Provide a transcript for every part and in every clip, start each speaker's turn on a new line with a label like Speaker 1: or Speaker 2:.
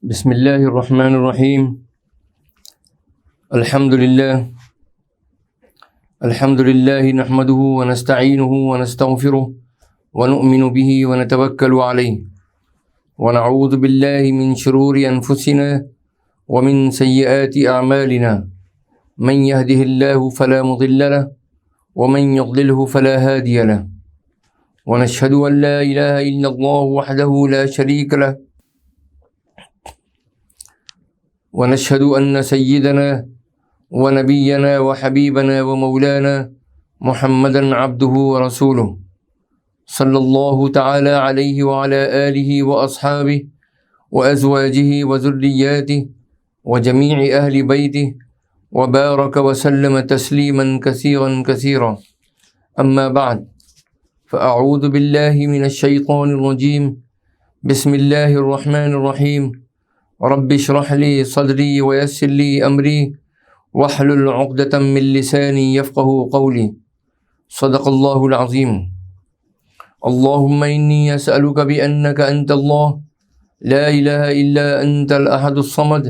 Speaker 1: بسم اللہ الرحمن الرحیم الحمد للہ نحمده ونستعینه ونستغفره ونؤمن به ونتوکل علیہ ونعوذ باللہ من شرور انفسنا ومن سیئات اعمالنا من يهده اللہ فلا مضل له ومن يضلله فلا هادی له ونشهد ان لا الہ الا اللہ وحده لا شریک له ونشهد أن سيدنا ونبينا وحبيبنا ومولانا محمدا عبده ورسوله صلى الله تعالى عليه وعلى آله وأصحابه وأزواجه وذرياته وجميع أهل بيته وبارك وسلم تسليما كثيرا كثيرا. أما بعد، فأعوذ بالله من الشيطان الرجيم. بسم الله الرحمن الرحيم. رب اشرح لي صدري ويسر لي أمري واحلل عقدة من لساني يفقهوا قولي. صدق الله العظيم. اللهم إني أسألك بأنك أنت الله لا إله إلا أنت الأحد الصمد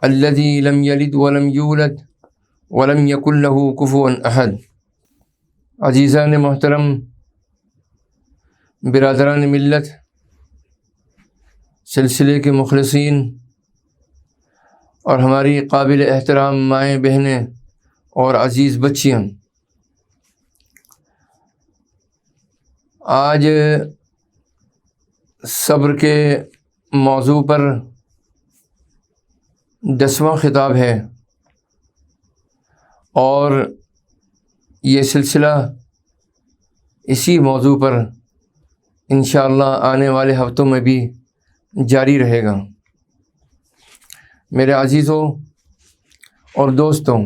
Speaker 1: الذي لم يلد ولم يولد ولم يكن له كفوا أحد. عزیزان محترم، برادران ملت، سلسلے کے مخلصین اور ہماری قابل احترام مائیں بہنیں اور عزیز بچیاں، آج صبر کے موضوع پر 10واں خطاب ہے، اور یہ سلسلہ اسی موضوع پر انشاءاللہ آنے والے ہفتوں میں بھی جاری رہے گا. میرے عزیزوں اور دوستوں،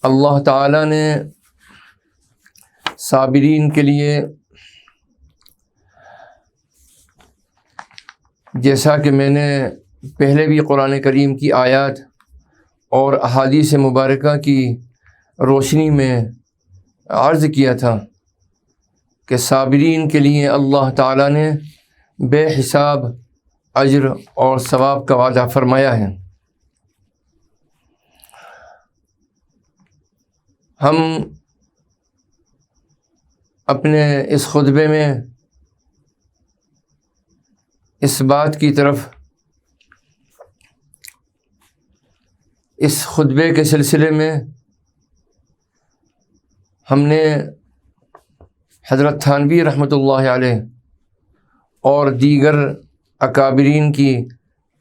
Speaker 1: اللہ تعالیٰ نے صابرین کے لیے، جیسا کہ میں نے پہلے بھی قرآن کریم کی آیات اور احادیث مبارکہ کی روشنی میں عرض کیا تھا کہ صابرین کے لیے اللہ تعالیٰ نے بے حساب اجر اور ثواب کا وعدہ فرمایا ہے. ہم اپنے اس خطبے میں اس بات کی طرف، اس خطبے کے سلسلے میں ہم نے حضرت تھانوی رحمۃ اللہ علیہ اور دیگر اکابرین کی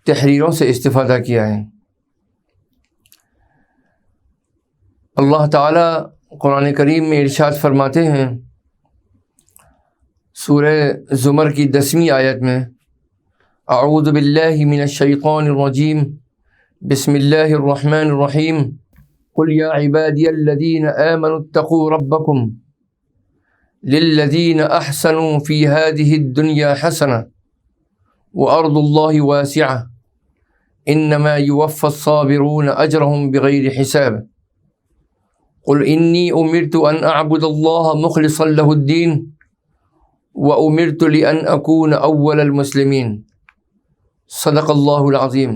Speaker 1: تحریروں سے استفادہ کیا ہے. اللہ تعالیٰ قرآن کریم میں ارشاد فرماتے ہیں، سورہ زمر کی 10ویں آیت میں، اعوذ باللہ من الشیطان الرجیم، بسم اللہ الرحمن الرحیم، قل یا عبادی الذین آمنوا اتقوا ربکم للذین احسنوا فی هذه الدنیا حسنہ وارض اللہ واسعہ انما یوفی الصابرون اجرهم بغیر حساب قل انی امرت ان اعبد اللہ مخلصا له الدین وامرت لان اکون اول المسلمین. صدق اللہ العظیم.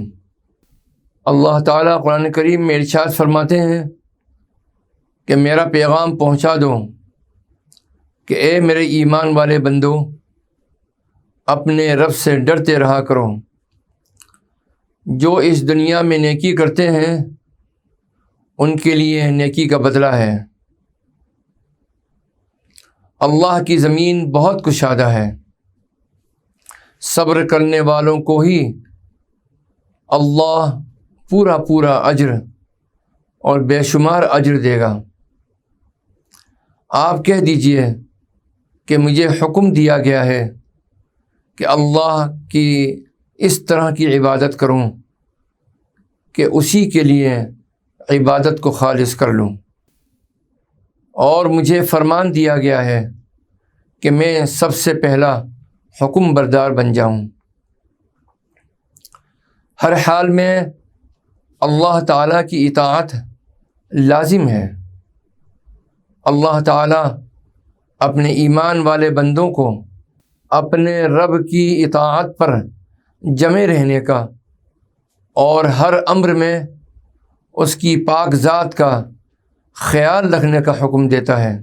Speaker 1: اللہ تعالیٰ قرآن کریم میں ارشاد فرماتے ہیں کہ میرا پیغام پہنچا دو کہ اے میرے ایمان والے بندو، اپنے رب سے ڈرتے رہا کرو. جو اس دنیا میں نیکی کرتے ہیں ان کے لیے نیکی کا بدلہ ہے. اللہ کی زمین بہت کشادہ ہے، صبر کرنے والوں کو ہی اللہ پورا اجر اور بے شمار اجر دے گا. آپ کہہ دیجئے کہ مجھے حکم دیا گیا ہے کہ اللہ کی اس طرح کی عبادت کروں کہ اسی کے لیے عبادت کو خالص کر لوں، اور مجھے فرمان دیا گیا ہے کہ میں سب سے پہلا حکم بردار بن جاؤں. ہر حال میں اللہ تعالیٰ کی اطاعت لازم ہے. اللہ تعالیٰ اپنے ایمان والے بندوں کو اپنے رب کی اطاعت پر جمے رہنے کا اور ہر امر میں اس کی پاک ذات کا خیال رکھنے کا حکم دیتا ہے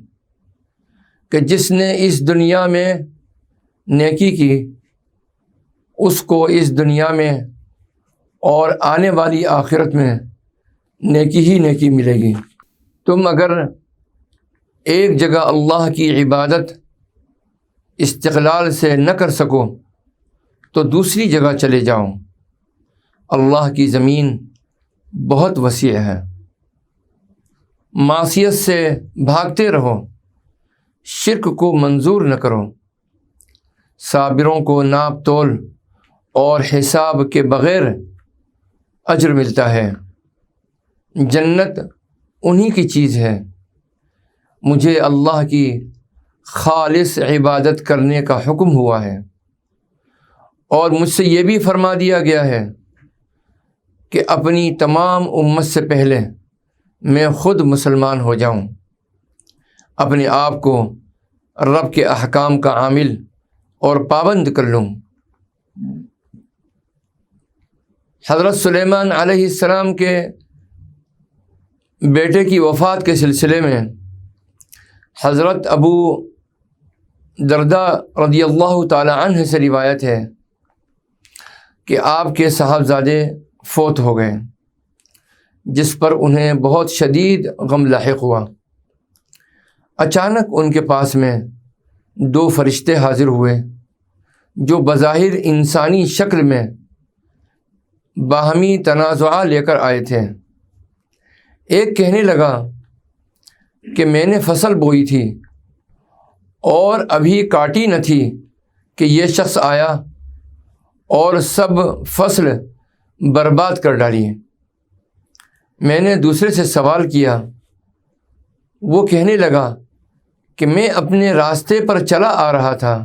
Speaker 1: کہ جس نے اس دنیا میں نیکی کی اس کو اس دنیا میں اور آنے والی آخرت میں نیکی ہی نیکی ملے گی۔ تم اگر ایک جگہ اللہ کی عبادت استقلال سے نہ کر سکو تو دوسری جگہ چلے جاؤ، اللہ کی زمین بہت وسیع ہے۔ معصیت سے بھاگتے رہو، شرک کو منظور نہ کرو، صابروں کو ناپ تول اور حساب کے بغیر اجر ملتا ہے، جنت انہی کی چیز ہے۔ مجھے اللہ کی خالص عبادت کرنے کا حکم ہوا ہے اور مجھ سے یہ بھی فرما دیا گیا ہے کہ اپنی تمام امت سے پہلے میں خود مسلمان ہو جاؤں، اپنے آپ کو رب کے احکام کا عامل اور پابند کر لوں۔ حضرت سلیمان علیہ السلام کے بیٹے کی وفات کے سلسلے میں حضرت ابو درداء رضی اللہ تعالی عنہ سے روایت ہے کہ آپ کے صاحبزادے فوت ہو گئے، جس پر انہیں بہت شدید غم لاحق ہوا۔ اچانک ان کے پاس میں دو فرشتے حاضر ہوئے جو بظاہر انسانی شکل میں باہمی تنازعہ لے کر آئے تھے۔ ایک کہنے لگا کہ میں نے فصل بوئی تھی اور ابھی کاٹی نہ تھی کہ یہ شخص آیا اور سب فصل برباد کر ڈالی۔ میں نے دوسرے سے سوال کیا، وہ کہنے لگا کہ میں اپنے راستے پر چلا آ رہا تھا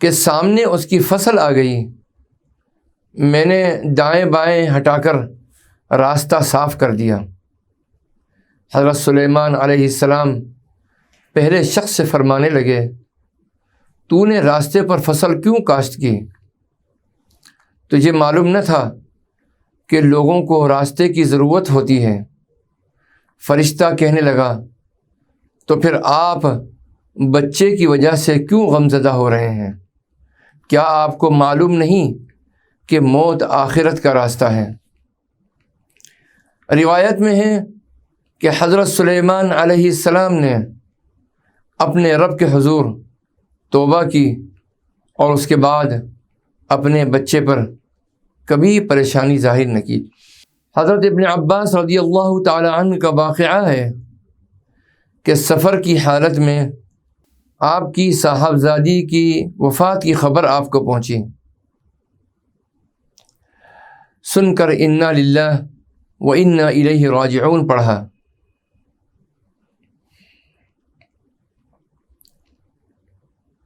Speaker 1: کہ سامنے اس کی فصل آ گئی، میں نے دائیں بائیں ہٹا کر راستہ صاف کر دیا۔ حضرت سلیمان علیہ السلام پہلے شخص سے فرمانے لگے، تو نے راستے پر فصل کیوں کاشت کی؟ تجھے معلوم نہ تھا کہ لوگوں کو راستے کی ضرورت ہوتی ہے؟ فرشتہ کہنے لگا، تو پھر آپ بچے کی وجہ سے کیوں غمزدہ ہو رہے ہیں؟ کیا آپ کو معلوم نہیں کہ موت آخرت کا راستہ ہے؟ روایت میں ہے کہ حضرت سلیمان علیہ السلام نے اپنے رب کے حضور توبہ کی اور اس کے بعد اپنے بچے پر کبھی پریشانی ظاہر نہ کی۔ حضرت ابن عباس رضی اللہ تعالی عنہ کا واقعہ ہے کہ سفر کی حالت میں آپ کی صاحبزادی کی وفات کی خبر آپ کو پہنچی۔ سن کر انا للہ و انا الیہ راجعون پڑھا۔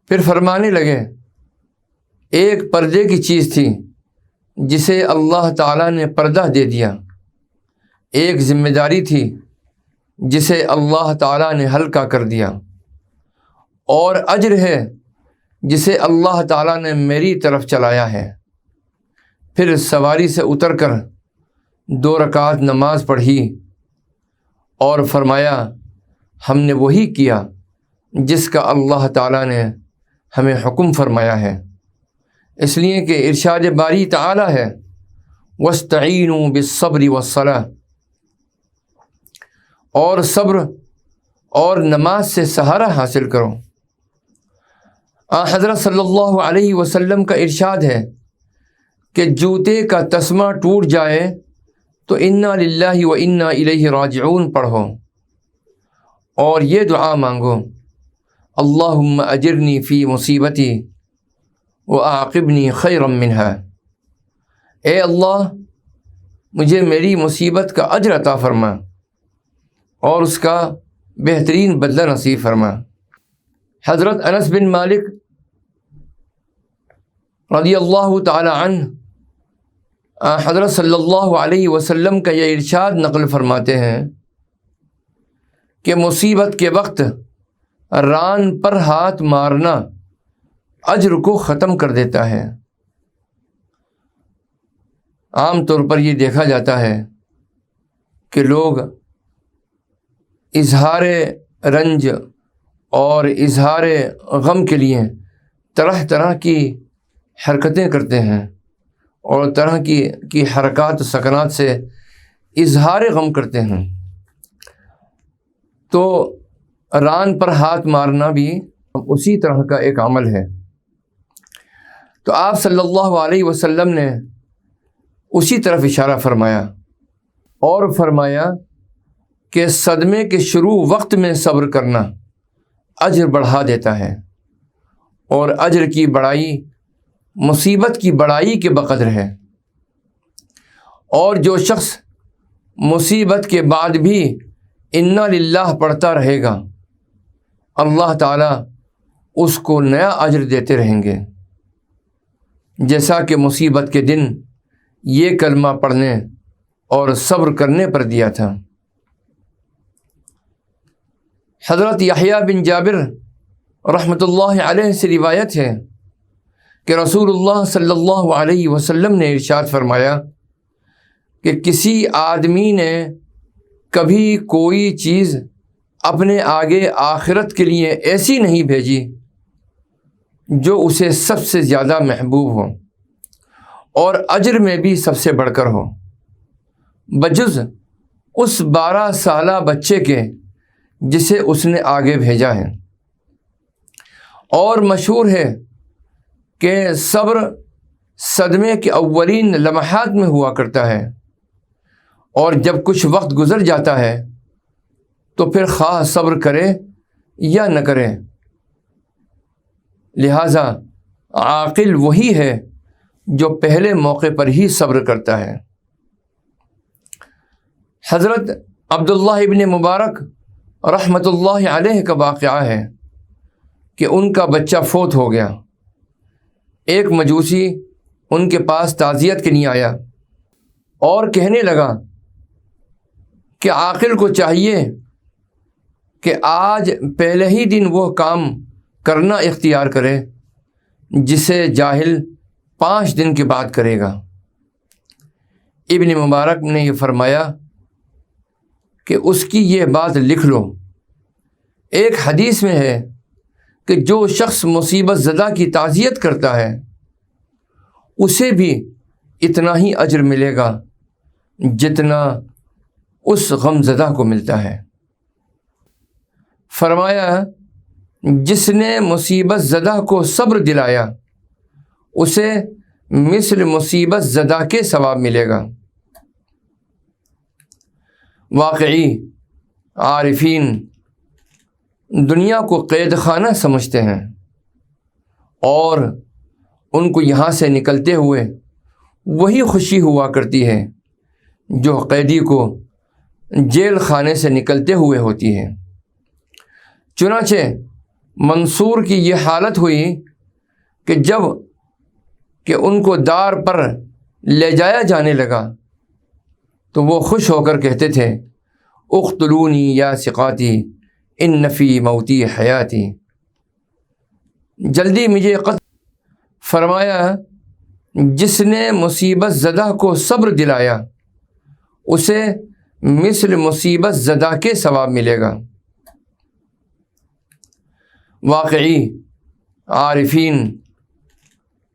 Speaker 1: پھر فرمانے لگے، ایک پردے کی چیز تھی جسے اللہ تعالیٰ نے پردہ دے دیا، ایک ذمہ داری تھی جسے اللہ تعالیٰ نے ہلکا کر دیا، اور اجر ہے جسے اللہ تعالیٰ نے میری طرف چلایا ہے۔ پھر سواری سے اتر کر 2 رکعت نماز پڑھی اور فرمایا، ہم نے وہی کیا جس کا اللہ تعالیٰ نے ہمیں حکم فرمایا ہے، اس لیے کہ ارشاد باری تعالیٰ ہے، وَاسْتَعِینُوا بِالصَّبْرِ وَالصَّلَاةِ، اور صبر اور نماز سے سہارا حاصل کرو۔ حضرت صلی اللہ علیہ وسلم کا ارشاد ہے کہ جوتے کا تسمہ ٹوٹ جائے تو انا للہ و انا الیہ راجعون پڑھو اور یہ دعا مانگو، اللہم اجرنی فی مصیبتی وأعقبنی خیرا منہا، اے اللہ مجھے میری مصیبت کا اجر عطا فرما اور اس کا بہترین بدلہ نصیب فرما۔ حضرت انس بن مالک رضی اللہ تعالی عنہ حضرت صلی اللہ علیہ وسلم کا یہ ارشاد نقل فرماتے ہیں کہ مصیبت کے وقت ران پر ہاتھ مارنا اجر کو ختم کر دیتا ہے۔ عام طور پر یہ دیکھا جاتا ہے کہ لوگ اظہار رنج اور اظہار غم کے لیے طرح طرح کی حرکتیں کرتے ہیں اور طرح کی حرکات و سکنات سے اظہار غم کرتے ہیں۔ تو ران پر ہاتھ مارنا بھی اسی طرح کا ایک عمل ہے۔ تو آپ صلی اللہ علیہ وسلم نے اسی طرف اشارہ فرمایا اور فرمایا کہ صدمے کے شروع وقت میں صبر کرنا اجر بڑھا دیتا ہے، اور اجر کی بڑائی مصیبت کی بڑائی کے بقدر ہے، اور جو شخص مصیبت کے بعد بھی انا للہ پڑھتا رہے گا، اللہ تعالیٰ اس کو نیا اجر دیتے رہیں گے، جیسا کہ مصیبت کے دن یہ کلمہ پڑھنے اور صبر کرنے پر دیا تھا۔ حضرت یحییٰ بن جابر رحمۃ اللہ علیہ سے روایت ہے کہ رسول اللہ صلی اللہ علیہ وسلم نے ارشاد فرمایا کہ کسی آدمی نے کبھی کوئی چیز اپنے آگے آخرت کے لیے ایسی نہیں بھیجی جو اسے سب سے زیادہ محبوب ہو اور اجر میں بھی سب سے بڑھ کر ہو، بجز اس 12 سالہ بچے کے جسے اس نے آگے بھیجا ہے۔ اور مشہور ہے کہ صبر صدمے کے اولین لمحات میں ہوا کرتا ہے، اور جب کچھ وقت گزر جاتا ہے تو پھر خواہ صبر کرے یا نہ کرے، لہٰذا عاقل وہی ہے جو پہلے موقع پر ہی صبر کرتا ہے۔ حضرت عبداللہ ابن مبارک رحمۃ اللہ علیہ کا واقعہ ہے کہ ان کا بچہ فوت ہو گیا۔ ایک مجوسی ان کے پاس تعزیت کے لیے آیا اور کہنے لگا کہ عاقل کو چاہیے کہ آج پہلے ہی دن وہ کام کرنا اختیار کرے جسے جاہل 5 دن کے بعد کرے گا۔ ابن مبارک نے یہ فرمایا کہ اس کی یہ بات لکھ لو۔ ایک حدیث میں ہے کہ جو شخص مصیبت زدہ کی تعزیت کرتا ہے اسے بھی اتنا ہی اجر ملے گا جتنا اس غم زدہ کو ملتا ہے۔ فرمایا جس نے مصیبت زدہ کو صبر دلایا اسے مثل مصیبت زدہ کے ثواب ملے گا۔ واقعی عارفین دنیا کو قید خانہ سمجھتے ہیں اور ان کو یہاں سے نکلتے ہوئے وہی خوشی ہوا کرتی ہے جو قیدی کو جیل خانے سے نکلتے ہوئے ہوتی ہے۔ چنانچہ منصور کی یہ حالت ہوئی کہ جب کہ ان کو دار پر لے جایا جانے لگا تو وہ خوش ہو کر کہتے تھے اقتلونی یا ثقاتی ان فی موتی حیاتی، جلدی مجھے قتل۔ فرمایا جس نے مصیبت زدہ کو صبر دلایا اسے مثل مصیبت زدہ کے ثواب ملے گا۔ واقعی عارفین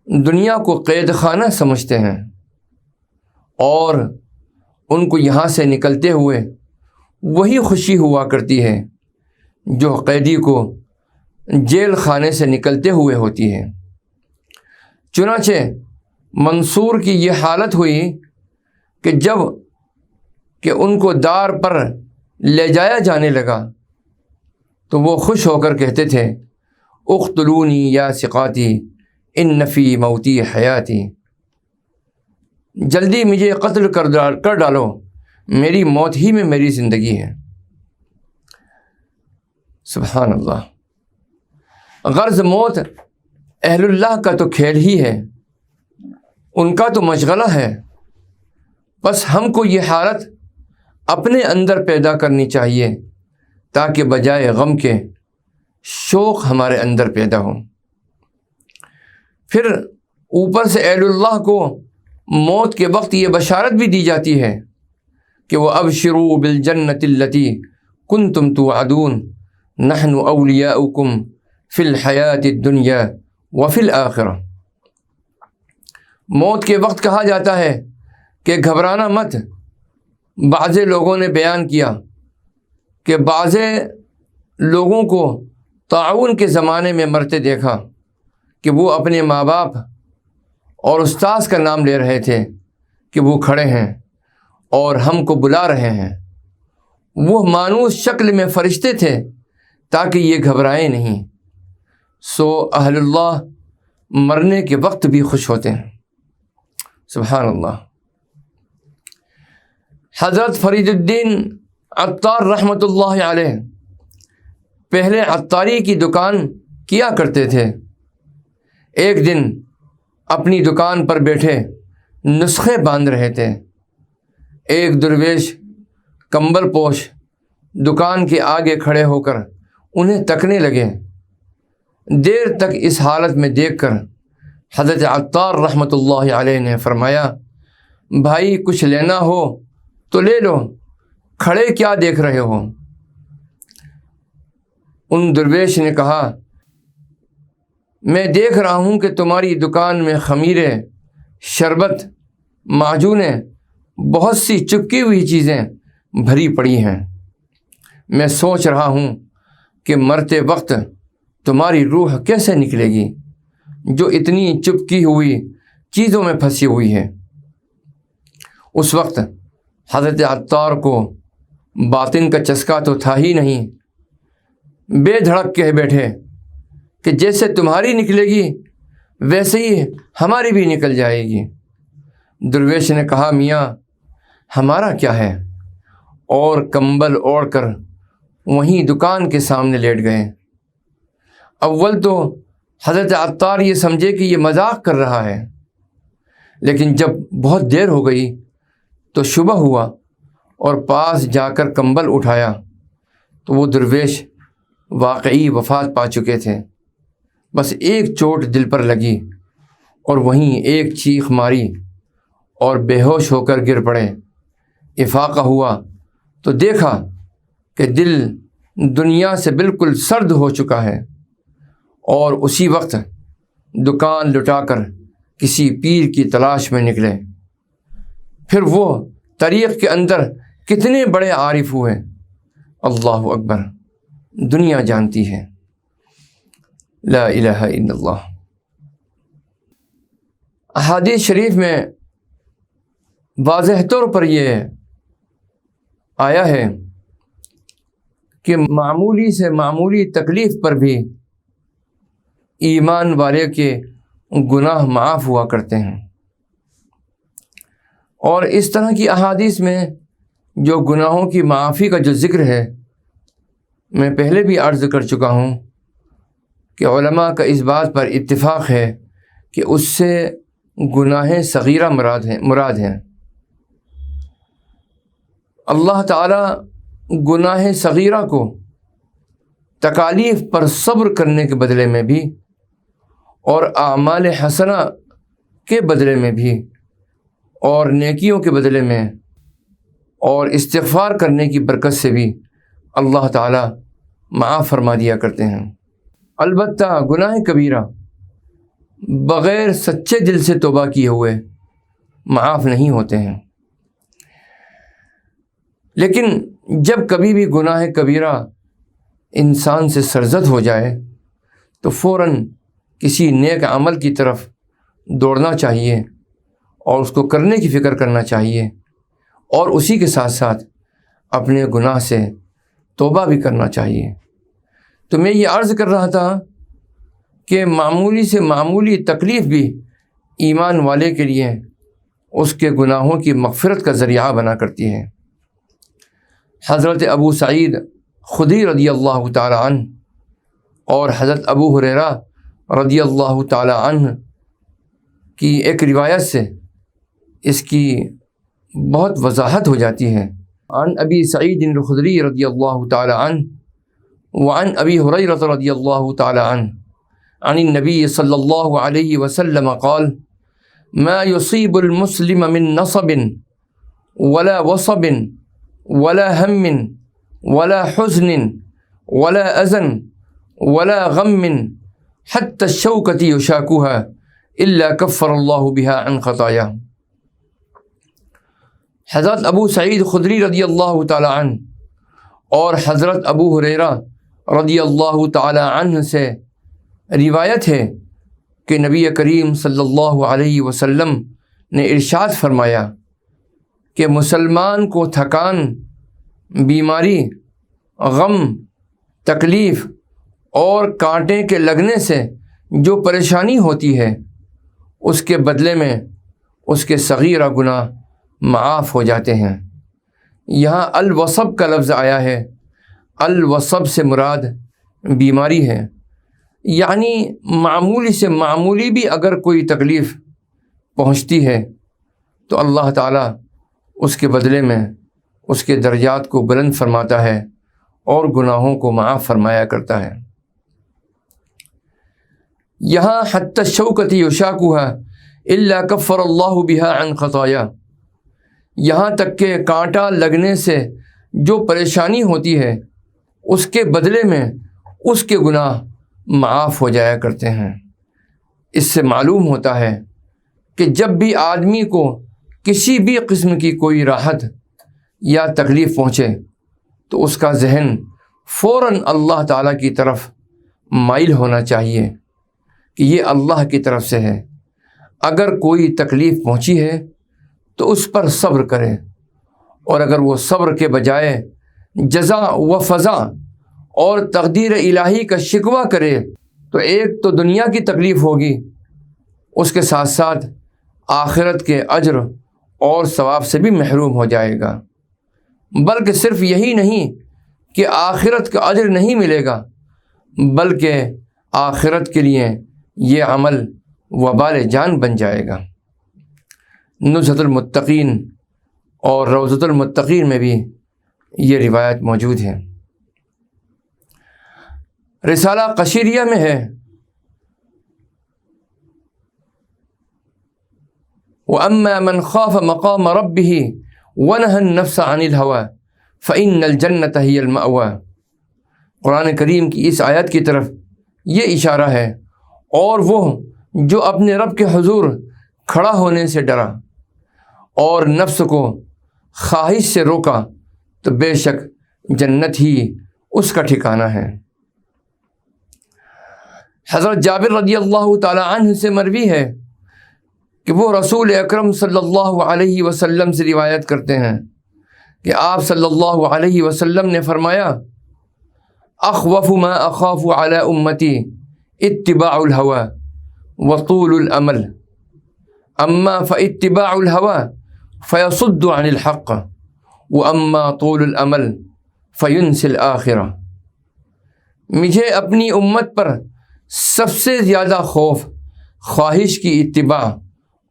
Speaker 1: دنیا کو قید خانہ سمجھتے ہیں اور ان کو یہاں سے نکلتے ہوئے وہی خوشی ہوا کرتی ہے جو قیدی کو جیل خانے سے نکلتے ہوئے ہوتی ہے۔ چنانچہ منصور کی یہ حالت ہوئی کہ جب کہ ان کو دار پر لے جایا جانے لگا تو وہ خوش ہو کر کہتے تھے اقتلونی یا ثقاتی ان فی موتی حیاتی، جلدی مجھے قتل کر ڈالو، میری موت ہی میں میری زندگی ہے۔ سبحان اللہ۔ غرض موت اہل اللہ کا تو کھیل ہی ہے، ان کا تو مشغلہ ہے، بس ہم کو یہ حالت اپنے اندر پیدا کرنی چاہیے تاکہ بجائے غم کے شوق ہمارے اندر پیدا ہو۔ پھر اوپر سے اہل اللہ کو موت کے وقت یہ بشارت بھی دی جاتی ہے کہ وہ ابشروا بالجنۃ التی کنتم توعدون نحن اولیاؤکم فی الحیات الدنیا وفی الآخرہ۔ موت کے وقت کہا جاتا ہے کہ گھبرانا مت۔ بعض لوگوں نے بیان کیا کہ بعض لوگوں کو طاعون کے زمانے میں مرتے دیکھا کہ وہ اپنے ماں باپ اور استاذ کا نام لے رہے تھے کہ وہ کھڑے ہیں اور ہم کو بلا رہے ہیں۔ وہ مانوس شکل میں فرشتے تھے تاکہ یہ گھبرائیں نہیں۔ سو اہل اللہ مرنے کے وقت بھی خوش ہوتے ہیں۔ سبحان اللہ۔ حضرت فرید الدین عطار رحمۃ اللہ علیہ پہلے عطاری کی دکان کیا کرتے تھے۔ ایک دن اپنی دکان پر بیٹھے نسخے باندھ رہے تھے۔ ایک درویش کمبل پوش دکان کے آگے کھڑے ہو کر انہیں تکنے لگے۔ دیر تک اس حالت میں دیکھ کر حضرت عطار رحمۃ اللہ علیہ نے فرمایا، بھائی کچھ لینا ہو تو لے لو، کھڑے کیا دیکھ رہے ہو؟ ان درویش نے کہا، میں دیکھ رہا ہوں کہ تمہاری دکان میں خمیرے، شربت، معجونیں، بہت سی چپکی ہوئی چیزیں بھری پڑی ہیں۔ میں سوچ رہا ہوں کہ مرتے وقت تمہاری روح کیسے نکلے گی جو اتنی چپکی ہوئی چیزوں میں پھنسی ہوئی ہے۔ اس وقت حضرت عطار کو باطن کا چسکا تو تھا ہی نہیں، بے دھڑک کہہ بیٹھے کہ جیسے تمہاری نکلے گی ویسے ہی ہماری بھی نکل جائے گی۔ درویش نے کہا، میاں ہمارا کیا ہے، اور کمبل اوڑھ کر وہیں دکان کے سامنے لیٹ گئے۔ اول تو حضرت عطار یہ سمجھے کہ یہ مذاق کر رہا ہے، لیکن جب بہت دیر ہو گئی تو شبہ ہوا اور پاس جا کر کمبل اٹھایا تو وہ درویش واقعی وفات پا چکے تھے۔ بس ایک چوٹ دل پر لگی اور وہیں ایک چیخ ماری اور بے ہوش ہو کر گر پڑے۔ افاقہ ہوا تو دیکھا کہ دل دنیا سے بالکل سرد ہو چکا ہے، اور اسی وقت دکان لٹا کر کسی پیر کی تلاش میں نکلے۔ پھر وہ طریق کے اندر کتنے بڑے عارف ہوئے، اللہ اکبر، دنیا جانتی ہے۔ لا الہ الا اللہ۔ احادیث شریف میں واضح طور پر یہ آیا ہے کہ معمولی سے معمولی تکلیف پر بھی ایمان والے کے گناہ معاف ہوا کرتے ہیں۔ اور اس طرح کی احادیث میں جو گناہوں کی معافی کا جو ذکر ہے، میں پہلے بھی عرض کر چکا ہوں کہ علماء کا اس بات پر اتفاق ہے کہ اس سے گناہ صغیرہ مراد ہیں۔ اللہ تعالیٰ گناہ صغیرہ کو تکالیف پر صبر کرنے کے بدلے میں بھی اور اعمال حسنہ کے بدلے میں بھی اور نیکیوں کے بدلے میں اور استغفار کرنے کی برکت سے بھی اللہ تعالیٰ معاف فرما دیا کرتے ہیں۔ البتہ گناہ کبیرہ بغیر سچے دل سے توبہ کیے ہوئے معاف نہیں ہوتے ہیں۔ لیکن جب کبھی بھی گناہ کبیرہ انسان سے سرزد ہو جائے تو فوراً کسی نیک عمل کی طرف دوڑنا چاہیے اور اس کو کرنے کی فکر کرنا چاہیے، اور اسی کے ساتھ ساتھ اپنے گناہ سے توبہ بھی کرنا چاہیے۔ تو میں یہ عرض کر رہا تھا کہ معمولی سے معمولی تکلیف بھی ایمان والے کے لیے اس کے گناہوں کی مغفرت کا ذریعہ بنا کرتی ہے۔ حضرت ابو سعید خدری رضی اللہ تعالی عنہ اور حضرت ابو ہریرہ رضی اللہ تعالی عنہ کی ایک روایت سے اس کی بہت وضاحت ہو جاتی ہے۔ عن ابی سعید الخدری رضی اللہ تعالی عنہ وعن ابی ہریرہ رضی اللہ تعالی عنہ عن النبی صلی اللہ علیہ وسلم قال ما يصيب المسلم من نصب ولا وصب ولا هم ولا حزن ولا أذى ولا غم حتى الشوكة يشاكها إلا كفر الله بها عن خطاياه۔ حضرت ابو سعید خدری رضی اللہ تعالی عنہ اور حضرت ابو ہریرہ رضی اللہ تعالی عنہ سے روایت ہے کہ نبی کریم صلی اللہ علیہ وسلم نے ارشاد فرمایا کہ مسلمان کو تھکان، بیماری، غم، تکلیف اور کانٹے کے لگنے سے جو پریشانی ہوتی ہے، اس کے بدلے میں اس کے صغیرہ گناہ معاف ہو جاتے ہیں۔ یہاں الوصب کا لفظ آیا ہے، الوصب سے مراد بیماری ہے، یعنی معمولی سے معمولی بھی اگر کوئی تکلیف پہنچتی ہے تو اللہ تعالیٰ اس کے بدلے میں اس کے درجات کو بلند فرماتا ہے اور گناہوں کو معاف فرمایا کرتا ہے۔ یہاں حتی الشوکۃ یشاکها الا کفر اللہ بها عن خطایا، یہاں تک کہ کانٹا لگنے سے جو پریشانی ہوتی ہے اس کے بدلے میں اس کے گناہ معاف ہو جایا کرتے ہیں۔ اس سے معلوم ہوتا ہے کہ جب بھی آدمی کو کسی بھی قسم کی کوئی راحت یا تکلیف پہنچے تو اس کا ذہن فوراً اللہ تعالیٰ کی طرف مائل ہونا چاہیے کہ یہ اللہ کی طرف سے ہے۔ اگر کوئی تکلیف پہنچی ہے تو اس پر صبر کرے، اور اگر وہ صبر کے بجائے جزا و فضا اور تقدیر الہی کا شکوہ کرے تو ایک تو دنیا کی تکلیف ہوگی، اس کے ساتھ ساتھ آخرت کے اجر اور ثواب سے بھی محروم ہو جائے گا۔ بلکہ صرف یہی نہیں کہ آخرت کا اجر نہیں ملے گا، بلکہ آخرت کے لیے یہ عمل وبال جان بن جائے گا۔ نزہۃ المتقین اور روضۃ المتقین میں بھی یہ روایت موجود ہے۔ رسالہ قشیریہ میں ہے، وَأَمَّا مَنْ خَافَ مَقَامَ رَبِّهِ وَنَهَى النَّفْسَ عَنِ الْهَوَىٰ فَإِنَّ الْجَنَّةَ هِيَ الْمَأْوَىٰ۔ قرآن کریم کی اس آیت کی طرف یہ اشارہ ہے، اور وہ جو اپنے رب کے حضور کھڑا ہونے سے ڈرا اور نفس کو خواہش سے روکا تو بے شک جنت ہی اس کا ٹھکانہ ہے۔ حضرت جابر رضی اللہ تعالی عنہ سے مروی ہے کہ وہ رسول اکرم صلی اللہ علیہ وسلم سے روایت کرتے ہیں کہ آپ صلی اللہ علیہ وسلم نے فرمایا، اخوف ما اخاف علی امتی اتباع الهوى وطول الامل، اما فاتباع الهوى فیصد عن الحق واما طول الامل فینسی الآخرہ۔ مجھے اپنی امت پر سب سے زیادہ خوف خواہش کی اتباع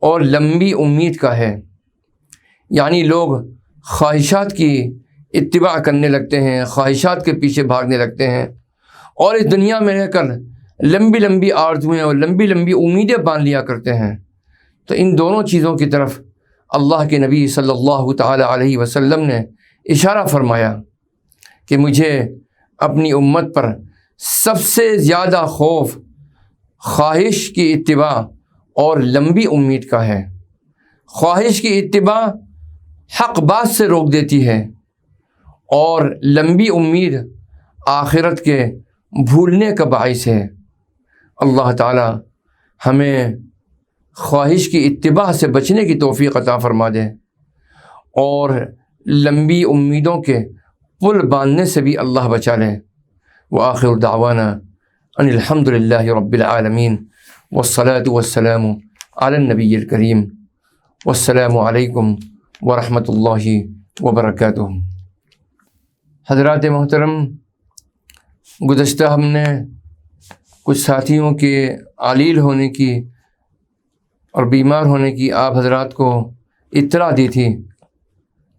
Speaker 1: اور لمبی امید کا ہے، یعنی لوگ خواہشات کی اتباع کرنے لگتے ہیں، خواہشات کے پیچھے بھاگنے لگتے ہیں، اور اس دنیا میں رہ کر لمبی لمبی آرزوئیں اور لمبی لمبی امیدیں باندھ لیا کرتے ہیں۔ تو ان دونوں چیزوں کی طرف اللہ کے نبی صلی اللہ تعالی علیہ وسلم نے اشارہ فرمایا کہ مجھے اپنی امت پر سب سے زیادہ خوف خواہش کی اتباع اور لمبی امید کا ہے۔ خواہش کی اتباع حق بات سے روک دیتی ہے، اور لمبی امید آخرت کے بھولنے کا باعث ہے۔ اللہ تعالی ہمیں خواہش کی اتباع سے بچنے کی توفیق عطا فرما دے، اور لمبی امیدوں کے پل باندھنے سے بھی اللہ بچا لے۔ وآخر دعوانا ان الحمد للہ رب العالمین، والصلاة والسلام علی النبی الکریم، والسلام علیکم ورحمۃ اللہ وبرکاتہ۔ حضرات محترم، گزشتہ ہم نے کچھ ساتھیوں کے علیل ہونے کی اور بیمار ہونے کی آپ حضرات کو اطلاع دی تھی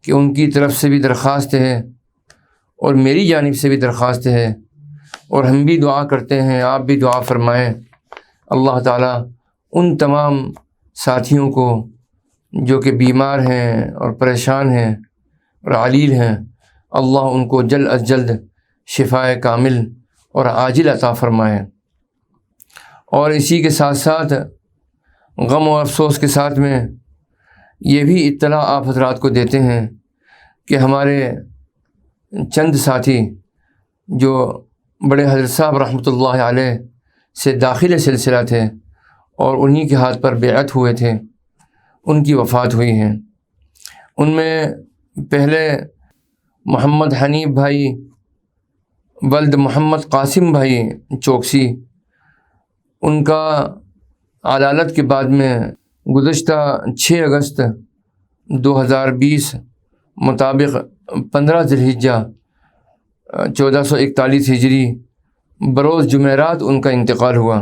Speaker 1: کہ ان کی طرف سے بھی درخواست ہے اور میری جانب سے بھی درخواست ہے، اور ہم بھی دعا کرتے ہیں، آپ بھی دعا فرمائیں۔ اللہ تعالیٰ ان تمام ساتھیوں کو جو کہ بیمار ہیں اور پریشان ہیں اور علیل ہیں، اللہ ان کو جلد از جلد شفائے کامل اور عاجل عطا فرمائے۔ اور اسی کے ساتھ ساتھ غم و افسوس کے ساتھ میں یہ بھی اطلاع آپ حضرات کو دیتے ہیں کہ ہمارے چند ساتھی جو بڑے حضرت صاحب رحمۃ اللہ علیہ سے داخل سلسلہ تھے اور انہی کے ہاتھ پر بیعت ہوئے تھے، ان کی وفات ہوئی ہے۔ ان میں پہلے محمد حنیف بھائی ولد محمد قاسم بھائی چوکسی، ان کا عدالت کے بعد میں گزشتہ 6 اگست 2020 مطابق 15 ذی الحجہ 1441 ہجری بروز جمعرات ان کا انتقال ہوا۔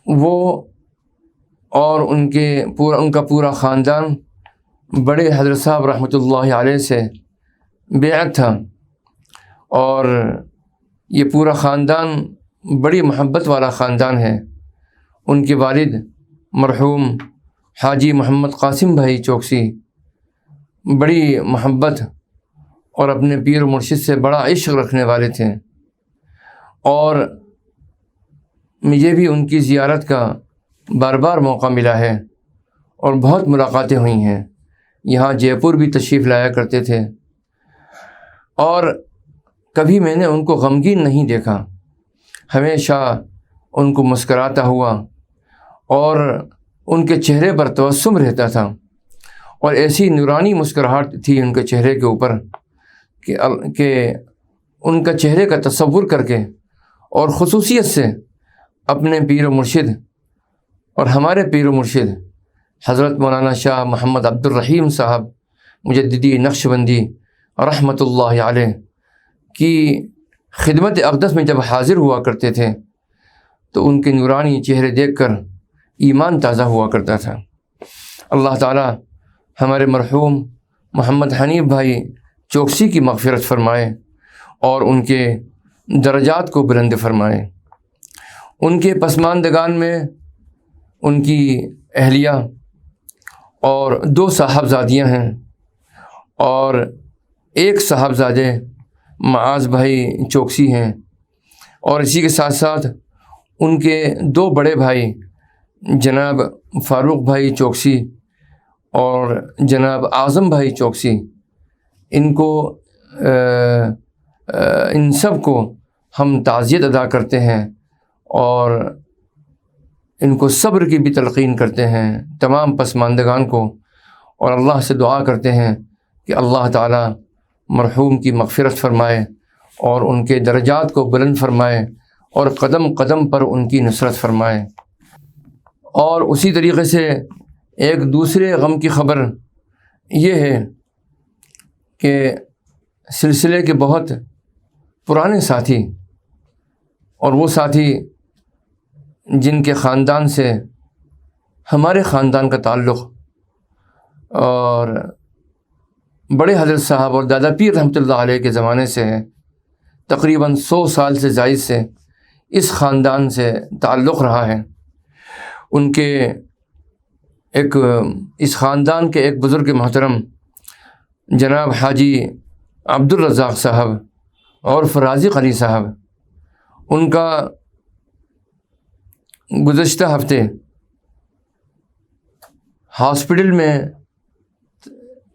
Speaker 1: وہ اور ان کا پورا خاندان بڑے حضرت صاحب رحمۃ اللہ علیہ سے بیعت تھا، اور یہ پورا خاندان بڑی محبت والا خاندان ہے۔ ان کے والد مرحوم حاجی محمد قاسم بھائی چوکسی بڑی محبت اور اپنے پیر و مرشد سے بڑا عشق رکھنے والے تھے، اور مجھے بھی ان کی زیارت کا بار بار موقع ملا ہے اور بہت ملاقاتیں ہوئی ہیں۔ یہاں جے پور بھی تشریف لایا کرتے تھے، اور کبھی میں نے ان کو غمگین نہیں دیکھا، ہمیشہ ان کو مسکراتا ہوا، اور ان کے چہرے پر تبسم رہتا تھا، اور ایسی نورانی مسکراہٹ تھی ان کے چہرے کے اوپر کہ ان کا چہرے کا تصور کر کے اور خصوصیت سے اپنے پیر و مرشد اور ہمارے پیر و مرشد حضرت مولانا شاہ محمد عبد الرحیم صاحب مجددی نقشبندی رحمۃ اللہ علیہ کی خدمت اقدس میں جب حاضر ہوا کرتے تھے تو ان کے نورانی چہرے دیکھ کر ایمان تازہ ہوا کرتا تھا۔ اللہ تعالی ہمارے مرحوم محمد حنیف بھائی چوکسی کی مغفرت فرمائے اور ان کے درجات کو بلند فرمائے۔ ان کے پسماندگان میں ان کی اہلیہ اور 2 صاحبزادیاں ہیں، اور ایک صاحبزادے معاذ بھائی چوکسی ہیں، اور اسی کے ساتھ ساتھ ان کے 2 بڑے بھائی جناب فاروق بھائی چوکسی اور جناب اعظم بھائی چوکسی، ان سب کو ہم تعزیت ادا کرتے ہیں اور ان کو صبر کی بھی تلقین کرتے ہیں، تمام پسماندگان کو، اور اللہ سے دعا کرتے ہیں کہ اللہ تعالی مرحوم کی مغفرت فرمائے اور ان کے درجات کو بلند فرمائے اور قدم قدم پر ان کی نصرت فرمائے۔ اور اسی طریقے سے ایک دوسرے غم کی خبر یہ ہے کہ سلسلے کے بہت پرانے ساتھی، اور وہ ساتھی جن کے خاندان سے ہمارے خاندان کا تعلق اور بڑے حضرت صاحب اور دادا پیر رحمۃ اللہ علیہ کے زمانے سے ہے، تقریباً 100 سال سے زائد سے اس خاندان سے تعلق رہا ہے۔ اس خاندان کے ایک بزرگ محترم جناب حاجی عبد الرزاق صاحب اور فرازق علی صاحب، ان کا گزشتہ ہفتے ہاسپٹل میں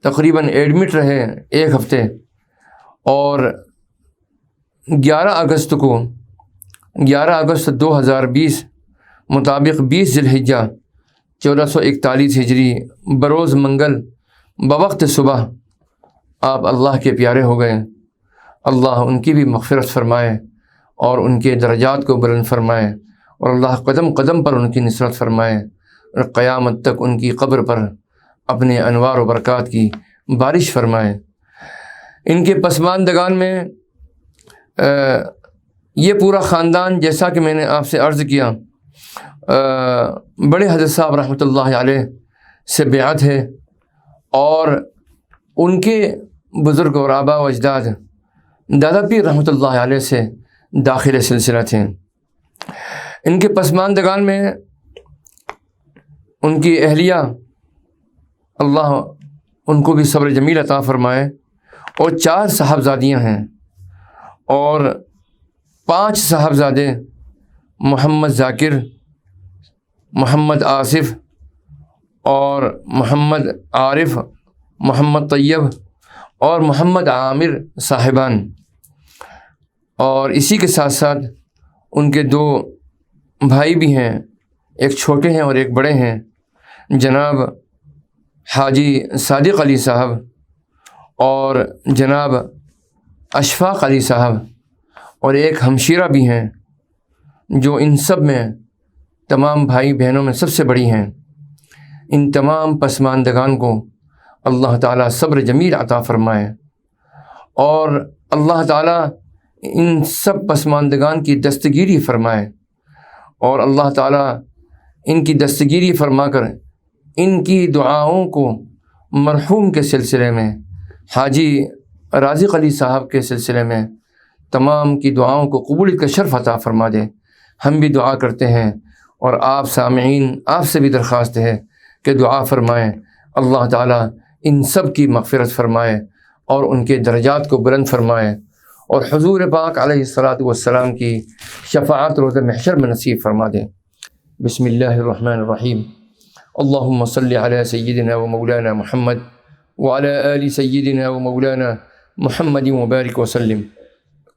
Speaker 1: تقریباً ایڈمٹ رہے 1 ہفتے، اور 11 اگست 2020 مطابق 20 ذی الحجہ 1441 ہجری بروز منگل بوقت صبح آپ اللہ کے پیارے ہو گئے۔ اللہ ان کی بھی مغفرت فرمائے اور ان کے درجات کو بلند فرمائے، اور اللہ قدم قدم پر ان کی نصرت فرمائے، اور قیامت تک ان کی قبر پر اپنے انوار و برکات کی بارش فرمائے۔ ان کے پسماندگان میں یہ پورا خاندان، جیسا کہ میں نے آپ سے عرض کیا، بڑے حضرت صاحب رحمۃ اللہ علیہ سے بیعت ہے، اور ان کے بزرگ اور آبا و اجداد دادا پیر رحمۃ اللہ علیہ سے داخل سلسلہ تھے۔ ان کے پسماندگان میں ان کی اہلیہ اللہ ان کو بھی صبر جمیل عطا فرمائے، اور 4 صاحبزادیاں ہیں، اور 5 صاحبزادے محمد ذاکر، محمد آصف اور محمد عارف، محمد طیب اور محمد عامر صاحبان، اور اسی کے ساتھ ساتھ ان کے 2 بھائی بھی ہیں، ایک چھوٹے ہیں اور ایک بڑے ہیں، جناب حاجی صادق علی صاحب اور جناب اشفاق علی صاحب، اور ایک ہمشیرہ بھی ہیں جو ان سب میں تمام بھائی بہنوں میں سب سے بڑی ہیں۔ ان تمام پسماندگان کو اللہ تعالیٰ صبر جمیل عطا فرمائے، اور اللہ تعالیٰ ان سب پسماندگان کی دستگیری فرمائے، اور اللہ تعالیٰ ان کی دستگیری فرما کر ان کی دعاؤں کو مرحوم کے سلسلے میں، حاجی رازق علی صاحب کے سلسلے میں تمام کی دعاؤں کو قبولیت کا شرف عطا فرما دے۔ ہم بھی دعا کرتے ہیں، اور آپ سامعین آپ سے بھی درخواست ہے کہ دعا فرمائیں، اللہ تعالیٰ ان سب کی مغفرت فرمائے اور ان کے درجات کو بلند فرمائے، اور حضور پاک علیہ الصلاۃ والسلام کی شفاعت روز محشر میں نصیب فرما دے۔ بسم اللہ الرحمن الرحیم، اللہم صلی علی سیدنا و مولانا محمد وعلی آل سیدنا و مولانا محمد وبارک وسلم۔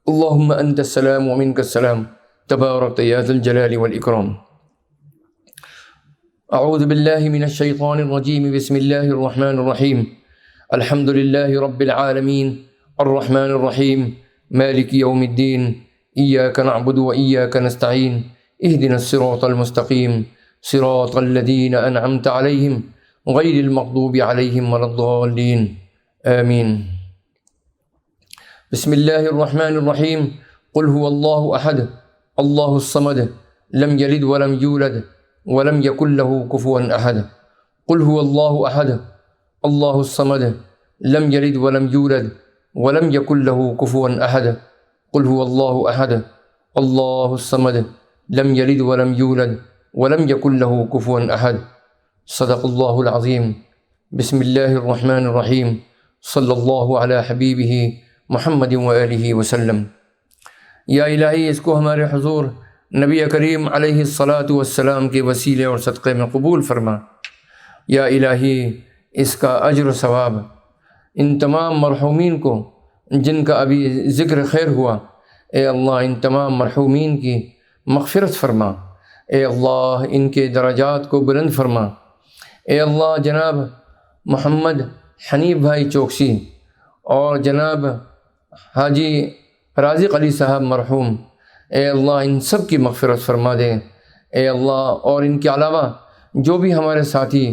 Speaker 1: اللہم انت السلام ومنک السلام، تبارکت یا ذا الجلال والاکرام۔ اعوذ باللہ من الشیطان الرجیم، بسم اللہ الرحمن الرحیم، الحمد للہ رب العالمین، الرحمن الرحیم، مالک یوم الدین، ایاک نعبد و ایاک نستعین، اہدنا الصراط المستقیم، صراط الذین انعمت علیہم غیر المغضوب علیہم ولا الضالین، آمین۔ بسم اللہ الرحمن الرحیم، قل هو اللہ احد، اللہ الصمد، لم یلد ولم یولد ولم یکن له کفوا احد۔ قل هو اللہ احد، اللہ الصمد، لم یلد ولم یولد ولم یکن له کفوا احد۔ قل هو اللہ احد، اللہ الصمد، لم یلد ولم یولد ولم یکن له کفوا احد۔ صدق اللہ العظیم۔ بسم اللہ الرحمن الرحیم، صلی اللہ علی حبیبہ محمد وآلہ وسلم۔ یا الہی، اس کو ہمارے حضور نبی کریم علیہ الصلاۃ والسلام کے وسیلے اور صدقے میں قبول فرما۔ یا الہی، اس کا اجر و ثواب ان تمام مرحومین کو جن کا ابھی ذکر خیر ہوا، اے اللہ ان تمام مرحومین کی مغفرت فرما، اے اللہ ان کے درجات کو بلند فرما، اے اللہ جناب محمد حنیف بھائی چوکسی اور جناب حاجی رازق علی صاحب مرحوم، اے اللہ ان سب کی مغفرت فرما دے، اے اللہ، اور ان کے علاوہ جو بھی ہمارے ساتھی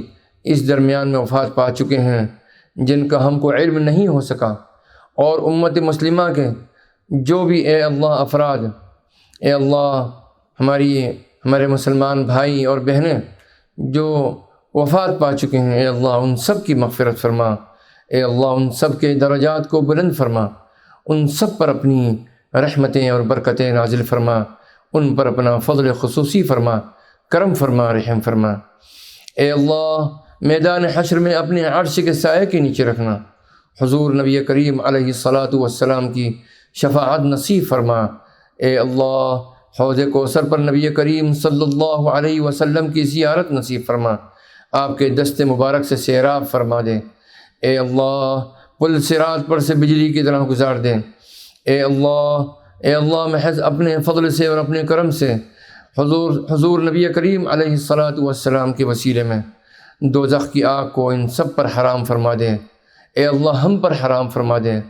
Speaker 1: اس درمیان میں وفات پا چکے ہیں جن کا ہم کو علم نہیں ہو سکا، اور امت مسلمہ کے جو بھی اے اللہ افراد، اے اللہ ہمارے مسلمان بھائی اور بہنیں جو وفات پا چکے ہیں، اے اللہ ان سب کی مغفرت فرما، اے اللہ ان سب کے درجات کو بلند فرما، ان سب پر اپنی رحمتیں اور برکتیں نازل فرما، ان پر اپنا فضل خصوصی فرما، کرم فرما، رحم فرما۔ اے اللہ میدان حشر میں اپنے عرش کے سائے کے نیچے رکھنا، حضور نبی کریم علیہ الصلاۃ والسلام کی شفاعت نصیب فرما۔ اے اللہ حوض کوثر پر نبی کریم صلی اللہ علیہ وسلم کی زیارت نصیب فرما، آپ کے دست مبارک سے سیراب فرما دے۔ اے اللہ پل صراط پر سے بجلی کی طرح گزار دے۔ اے اللہ محض اپنے فضل سے اور اپنے کرم سے حضور نبی کریم علیہ الصلاۃ والسلام کے وسیلے میں دوزخ کی آگ کو ان سب پر حرام فرما دے۔ اے اللہ ہم پر حرام فرما دے،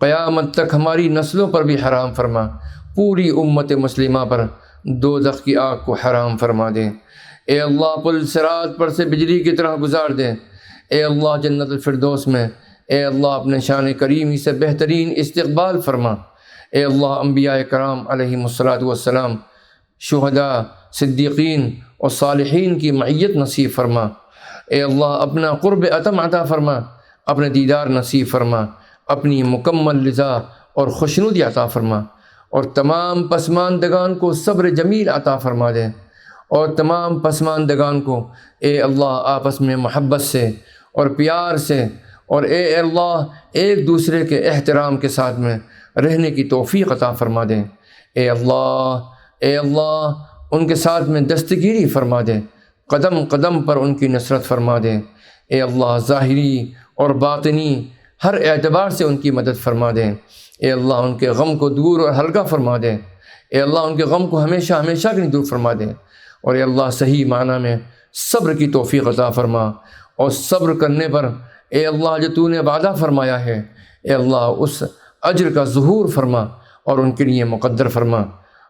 Speaker 1: قیامت تک ہماری نسلوں پر بھی حرام فرما، پوری امت مسلمہ پر دوزخ کی آگ کو حرام فرما دے۔ اے اللہ پل صراط پر سے بجلی کی طرح گزار دے۔ اے اللہ جنت الفردوس میں اے اللہ اپنے شان کریمی سے بہترین استقبال فرما۔ اے اللہ انبیاء کرام علیہم الصلاۃ والسلام، شہداء، صدیقین اور صالحین کی معیت نصیب فرما۔ اے اللہ اپنا قرب اتم عطا فرما، اپنے دیدار نصیب فرما، اپنی مکمل رضا اور خوشنودی عطا فرما، اور تمام پسماندگان کو صبر جمیل عطا فرما دے، اور تمام پسماندگان کو اے اللہ آپس میں محبت سے اور پیار سے اور اے اللہ ایک دوسرے کے احترام کے ساتھ میں رہنے کی توفیق عطا فرما دے۔ اے اللہ ان کے ساتھ میں دستگیری فرما دے، قدم قدم پر ان کی نصرت فرما دے۔ اے اللہ ظاہری اور باطنی ہر اعتبار سے ان کی مدد فرما دے۔ اے اللہ ان کے غم کو دور اور ہلکا فرما دے۔ اے اللہ ان کے غم کو ہمیشہ ہمیشہ کے لیے دور فرما دے، اور اے اللہ صحیح معنی میں صبر کی توفیق عطا فرما، اور صبر کرنے پر اے اللہ جو تو نے وعدہ فرمایا ہے اے اللہ اس اجر کا ظہور فرما اور ان کے لیے مقدر فرما۔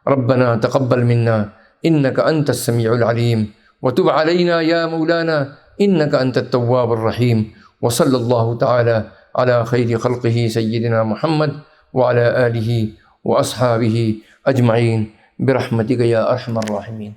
Speaker 1: ربنا تقبل منا انك انت السميع العليم وتب علينا يا مولانا انك انت التواب الرحيم، وصلى الله تعالى على خير خلقه سيدنا محمد وعلى آله وأصحابه أجمعين برحمتك يا أرحم الراحمين۔